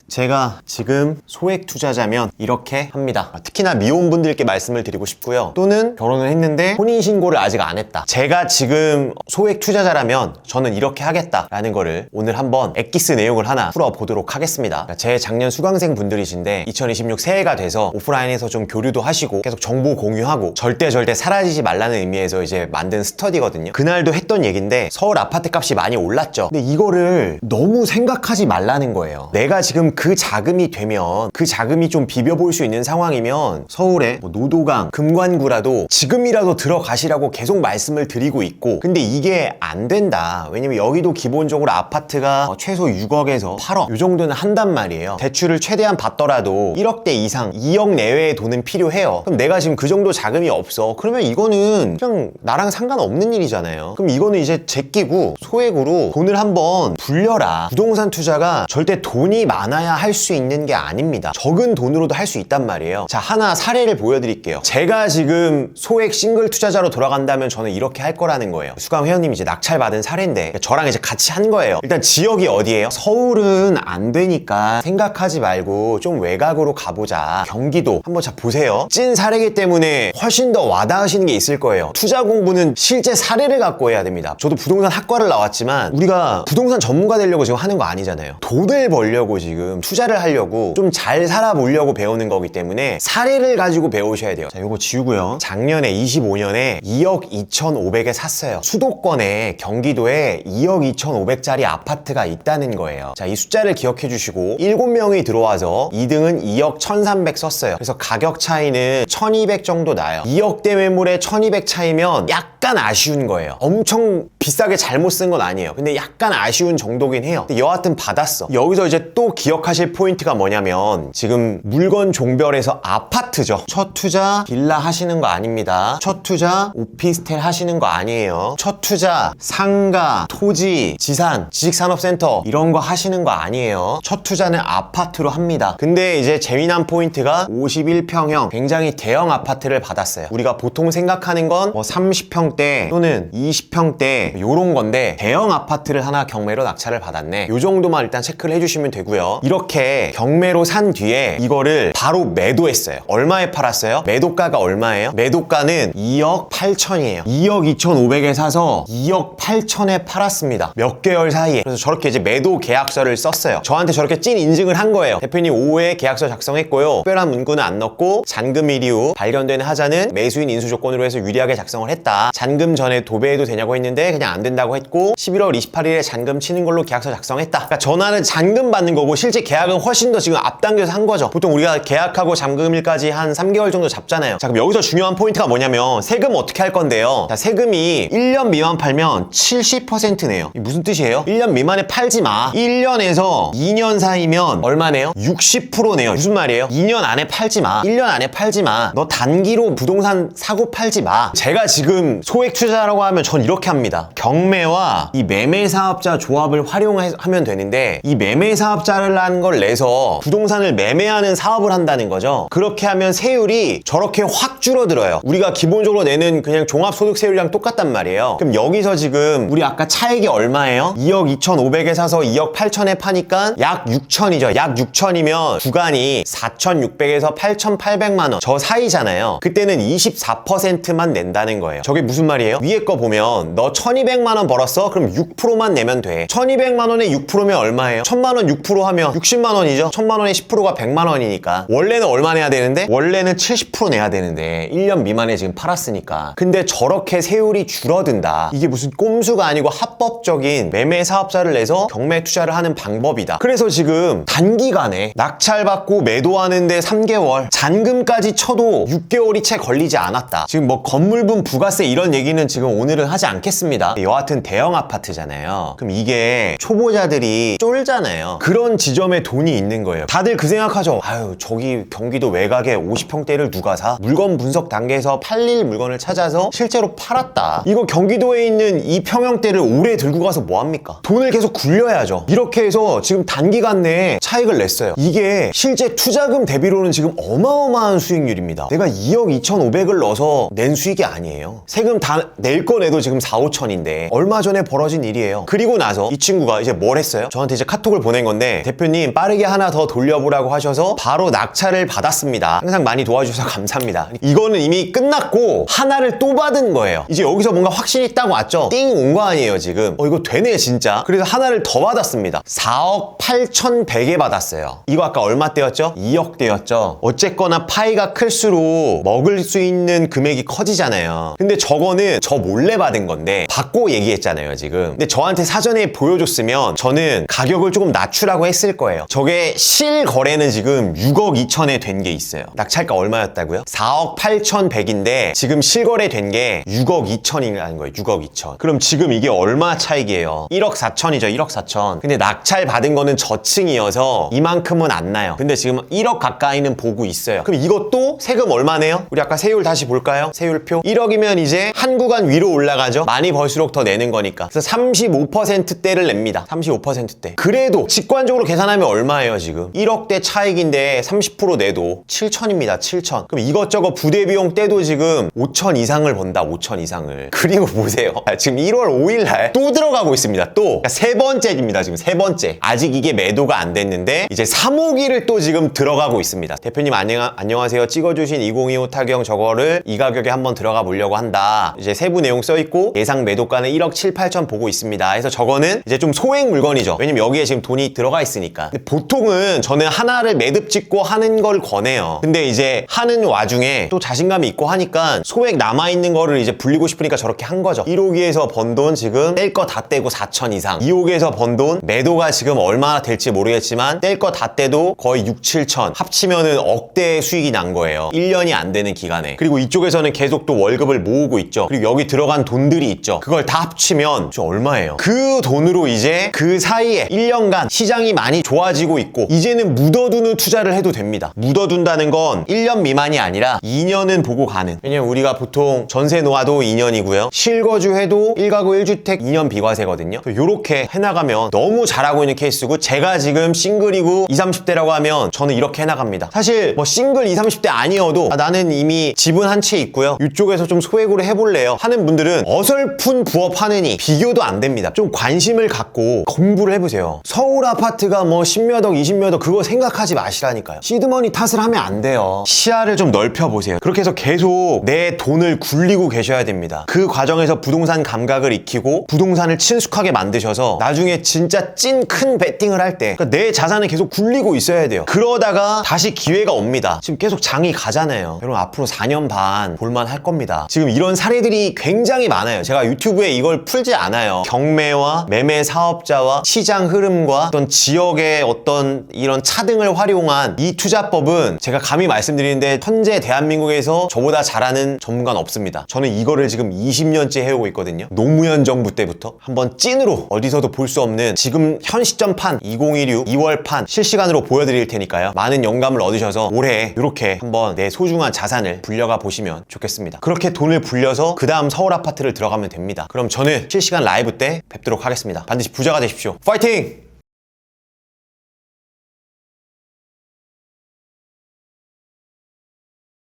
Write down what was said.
제가 지금 소액 투자자면 이렇게 합니다. 특히나 미혼분들께 말씀을 드리고 싶고요. 또는 결혼을 했는데 혼인신고를 아직 안 했다. 제가 지금 소액 투자자라면 저는 이렇게 하겠다라는 거를 오늘 한번 엑기스 내용을 하나 풀어보도록 하겠습니다. 제 작년 수강생 분들이신데 2026 새해가 돼서 오프라인에서 좀 교류도 하시고 계속 정보 공유하고 절대 사라지지 말라는 의미에서 이제 만든 스터디거든요. 그날도 했던 얘기인데 서울 아파트 값이 많이 올랐죠. 근데 이거를 너무 생각하지 말라는 거예요. 내가 지금 그 자금이 되면 그 자금이 좀 비벼볼 수 있는 상황이면 서울에 뭐 노도강, 금관구라도 지금이라도 들어가시라고 계속 말씀을 드리고 있고, 근데 이게 안 된다. 왜냐면 여기도 기본적으로 아파트가 최소 6억에서 8억 이 정도는 한단 말이에요. 대출을 최대한 받더라도 1억대 이상 2억 내외의 돈은 필요해요. 그럼 내가 지금 그 정도 자금이 없어. 그러면 이거는 그냥 나랑 상관없는 일이잖아요. 그럼 이거는 이제 제끼고 소액으로 돈을 한번 불려라. 부동산 투자가 절대 돈이 많아야 할 수 있는 게 아닙니다. 적은 돈으로도 할 수 있단 말이에요. 자, 하나 사례를 보여드릴게요. 제가 지금 소액 싱글 투자자로 돌아간다면 저는 이렇게 할 거라는 거예요. 수강 회원님이 이제 낙찰받은 사례인데 저랑 이제 같이 한 거예요. 일단 지역이 어디예요? 서울은 안 되니까 생각하지 말고 좀 외곽으로 가보자. 경기도 한번 자 보세요. 찐 사례이기 때문에 훨씬 더 와닿으시는 게 있을 거예요. 투자 공부는 실제 사례를 갖고 해야 됩니다. 저도 부동산 학과를 나왔지만 우리가 부동산 전문가 되려고 지금 하는 거 아니잖아요. 돈을 벌려고 지금 투자를 하려고 좀 잘 살아보려고 배우는 거기 때문에 사례를 가지고 배우셔야 돼요. 자, 요거 지우고요. 작년에 25년에 2억 2,500에 샀어요. 수도권에 경기도에 2억 2,500짜리 아파트가 있다는 거예요. 자, 이 숫자를 기억해 주시고 7명이 들어와서 2등은 2억 1,300 썼어요. 그래서 가격 차이는 1,200 정도 나요. 2억대 매물에 1,200 차이면 약간 아쉬운 거예요. 엄청 비싸게 잘못 쓴 건 아니에요. 근데 약간 아쉬운 정도긴 해요. 근데 여하튼 받았어. 여기서 이제 또 기억하실 포인트가 뭐냐면 지금 물건 종별에서 아파트죠. 첫 투자 빌라 하시는 거 아닙니다. 첫 투자 오피스텔 하시는 거 아니에요. 첫 투자 상가, 토지, 지산, 지식산업센터 이런 거 하시는 거 아니에요. 첫 투자는 아파트로 합니다. 근데 이제 재미난 포인트가 51평형 굉장히 대형 아파트를 받았어요. 우리가 보통 생각하는 건 뭐 30평대 또는 20평대 요런 건데 대형 아파트를 하나 경매로 낙찰을 받았네. 요 정도만 일단 체크를 해주시면 되고요. 이렇게 경매로 산 뒤에 이거를 바로 매도했어요. 얼마에 팔았어요? 매도가가 얼마예요? 매도가는 2억 8천이에요. 2억 2,500에 사서 2억 8천에 팔았습니다. 몇 개월 사이에. 그래서 저렇게 이제 매도 계약서를 썼어요. 저한테 저렇게 찐 인증을 한 거예요. 대표님 오후에 계약서 작성했고요. 특별한 문구는 안 넣고 잔금일 이후 발견된 하자는 매수인 인수 조건으로 해서 유리하게 작성을 했다. 잔금 전에 도배해도 되냐고 했는데 그냥 안 된다고 했고 11월 28일에 잔금 치는 걸로 계약서 작성했다. 그러니까 전화는 잔금 받는 거고 실제 계약은 훨씬 더 지금 앞당겨서 한 거죠. 보통 우리가 계약하고 잔금일까지 한 3개월 정도 잡잖아요. 자, 그럼 여기서 중요한 포인트가 뭐냐면 세금 어떻게 할 건데요. 자, 세금이 1년 미만 팔면 70%네요. 이게 무슨 뜻이에요? 1년 미만에 팔지 마. 1년에서 2년 사이면 얼마네요? 60%네요. 무슨 말이에요? 2년 안에 팔지 마. 1년 안에 팔지 마. 너 단기로 부동산 사고 팔지 마. 제가 지금 소액 투자라고 하면 전 이렇게 합니다. 경매와 이 매매사업자 조합을 활용하면 되는데 이 매매사업자라는 걸 내서 부동산을 매매하는 사업을 한다는 거죠. 그렇게 하면 세율이 저렇게 확 줄어들어요. 우리가 기본적으로 내는 그냥 종합소득세율이랑 똑같단 말이에요. 그럼 여기서 지금 우리 아까 차익이 얼마예요? 2억 2,500에 사서 2억 8천에 파니까 약 6천이죠. 약 6천이면 구간이 4,600에서 8,800만 원 저 사이잖아요. 그때는 24%만 낸다는 거예요. 저게 무슨 말이에요? 위에 거 보면 너 1,200만 원 벌었어? 그럼 6%만 내면 돼. 1,200만 원에 6%면 얼마예요? 1,000만 원 6% 하면 60만 원이죠. 1,000만 원에 10%가 100만 원이니까 원래는 얼마 내야 되는데? 원래는 70% 내야 되는데 1년 미만에 지금 팔았으니까. 근데 저렇게 세율이 줄어든다. 이게 무슨 꼼수가 아니고 합법적인 매매 사업자를 내서 경매 투자를 하는 방법이다. 그래서 지금 단기간에 낙찰받고 매도하는데 3개월, 잔금까지 쳐도 6개월이 채 걸리지 않았다. 지금 뭐 건물분 부가세 이런 얘기는 지금 오늘은 하지 않겠습니다. 여하튼 대형 아파트잖아요. 그럼 이게 초보자들이 쫄잖아요. 그런 지점에 돈이 있는 거예요. 다들 그 생각하죠. 아유, 저기 경기도 외곽에 50평대를 누가 사? 물건 분석 단계에서 팔릴 물건을 찾아서 실제로 팔았다. 이거 경기도에 있는 이 평형대를 오래 들고 가서 뭐합니까? 돈을 계속 굴려야죠. 이렇게 해서 지금 단기간 내에 차익을 냈어요. 이게 실제 투자금 대비로는 지금 어마어마한 수익률입니다. 내가 2억 2,500을 넣어서 낸 수익이 아니에요. 세금 다 낼 거 내도 지금 4, 5천인데 차익인데 얼마 전에 벌어진 일이에요. 그리고 나서 이 친구가 이제 뭘 했어요? 저한테 이제 카톡을 보낸 건데, 대표님 빠르게 하나 더 돌려보라고 하셔서 바로 낙찰을 받았습니다. 항상 많이 도와주셔서 감사합니다. 이거는 이미 끝났고 하나를 또 받은 거예요. 이제 여기서 뭔가 확신이 딱 왔죠? 띵 온 거 아니에요 지금. 이거 되네 진짜. 그래서 하나를 더 받았습니다. 4억 8,100에 받았어요. 이거 아까 얼마대였죠? 2억대였죠. 어쨌거나 파이가 클수록 먹을 수 있는 금액이 커지잖아요. 근데 저거는 저 몰래 받은 건데 받고 얘기했잖아요 지금. 근데 저한테 사전에 보여줬으면 저는 가격을 조금 낮추라고 했을 거예요. 저게 실거래는 지금 6억 2천에 된 게 있어요. 낙찰가 얼마였다고요? 4억 8,100인데 지금 실거래 된 게 6억 2천이라는 거예요. 6억 2천. 그럼 지금 이게 얼마 차익이에요? 1억 4천이죠. 1억 4천. 근데 낙찰 받은 거는 저층이어서 이만큼은 안 나요. 근데 지금 1억 가까이는 보고 있어요. 그럼 이것도 세금 얼마네요? 우리 아까 세율 다시 볼까요? 세율표. 1억이면 이제 한 구간 위로 올라가죠. 많이 벌수록 더 내는 거니까. 그래서 35%대를 냅니다. 35%대. 그래도 직관적으로 계산하면 얼마예요 지금? 1억대 차익인데 30% 내도 7천입니다. 7천. 그럼 이것저것 부대 비용 떼도 지금 5천 이상을 번다. 5천 이상을. 그리고 보세요. 지금 1월 5일날 또 들어가고 있습니다. 또. 그러니까 세 번째입니다. 지금 세 번째. 아직 이게 매도가 안 됐는데 이제 3호기를 또 지금 들어가고 있습니다. 대표님 안녕하세요. 찍어주신 2025 타경 저거를 이 가격에 한번 들어가 보려고 한다. 이제 세부 내용 써있고 예상 매도가는 1억 7, 8천 보고 있습니다. 그래서 저거는 이제 좀 소액 물건이죠. 왜냐면 여기에 지금 돈이 들어가 있으니까. 근데 보통은 저는 하나를 매듭 짓고 하는 걸 권해요. 근데 이제 하는 와중에 또 자신감이 있고 하니까 소액 남아있는 거를 이제 불리고 싶으니까 저렇게 한 거죠. 1호기에서 번 돈 지금 뗄 거 다 떼고 4천 이상. 2호기에서 번 돈 매도가 지금 얼마나 될지 모르겠지만 뗄 거 다 떼도 거의 6, 7천. 합치면은 억대의 수익이 난 거예요. 1년이 안 되는 기간에. 그리고 이쪽에서는 계속 또 월급을 모으고 있죠. 그리고 여기 들어간 돈들이 있죠. 그걸 다 합치면 저 얼마예요? 그 돈으로 이제 그 사이에 1년간 시장이 많이 좋아지고 있고 이제는 묻어두는 투자를 해도 됩니다. 묻어둔다는 건 1년 미만이 아니라 2년은 보고 가는. 왜냐면 우리가 보통 전세 놓아도 2년이고요. 실거주 해도 1가구 1주택 2년 비과세거든요. 요렇게 해나가면 너무 잘하고 있는 케이스고, 제가 지금 싱글이고 20, 30대라고 하면 저는 이렇게 해나갑니다. 사실 뭐 싱글 20, 30대 아니어도 나는 이미 집은 한 채 있고요. 이쪽에서 좀 소액으로 해볼래요 하는 분들은 어설픈 부업하느니 비교도 안 됩니다. 좀 관심을 갖고 공부를 해보세요. 서울 아파트가 뭐 10몇 억, 20몇 억 그거 생각하지 마시라니까요. 시드머니 탓을 하면 안 돼요. 시야를 좀 넓혀보세요. 그렇게 해서 계속 내 돈을 굴리고 계셔야 됩니다. 그 과정에서 부동산 감각을 익히고 부동산을 친숙하게 만드셔서 나중에 진짜 찐 큰 베팅을 할 때 그러니까 내 자산을 계속 굴리고 있어야 돼요. 그러다가 다시 기회가 옵니다. 지금 계속 장이 가잖아요. 여러분 앞으로 4년 반 볼만 할 겁니다. 지금 이런 사례들이 굉장히 많아요. 제가 유튜브에 이걸 풀지 않아요. 경매와 매매 사업자와 시장 흐름과 어떤 지역의 어떤 이런 차등을 활용한 이 투자법은 제가 감히 말씀드리는데 현재 대한민국에서 저보다 잘하는 전문가는 없습니다. 저는 이거를 지금 20년째 해오고 있거든요. 노무현 정부 때부터 한번 찐으로 어디서도 볼 수 없는 지금 현 시점 판 2016 2월 판 실시간으로 보여드릴 테니까요. 많은 영감을 얻으셔서 올해 이렇게 한번 내 소중한 자산을 불려가 보시면 좋겠습니다. 그렇게 돈을 불려서 그 다음 서울 아파트를 들어가면 됩니다. 그럼 저는 실시간 라이브 때 뵙도록 하겠습니다. 반드시 부자가 되십시오. 파이팅!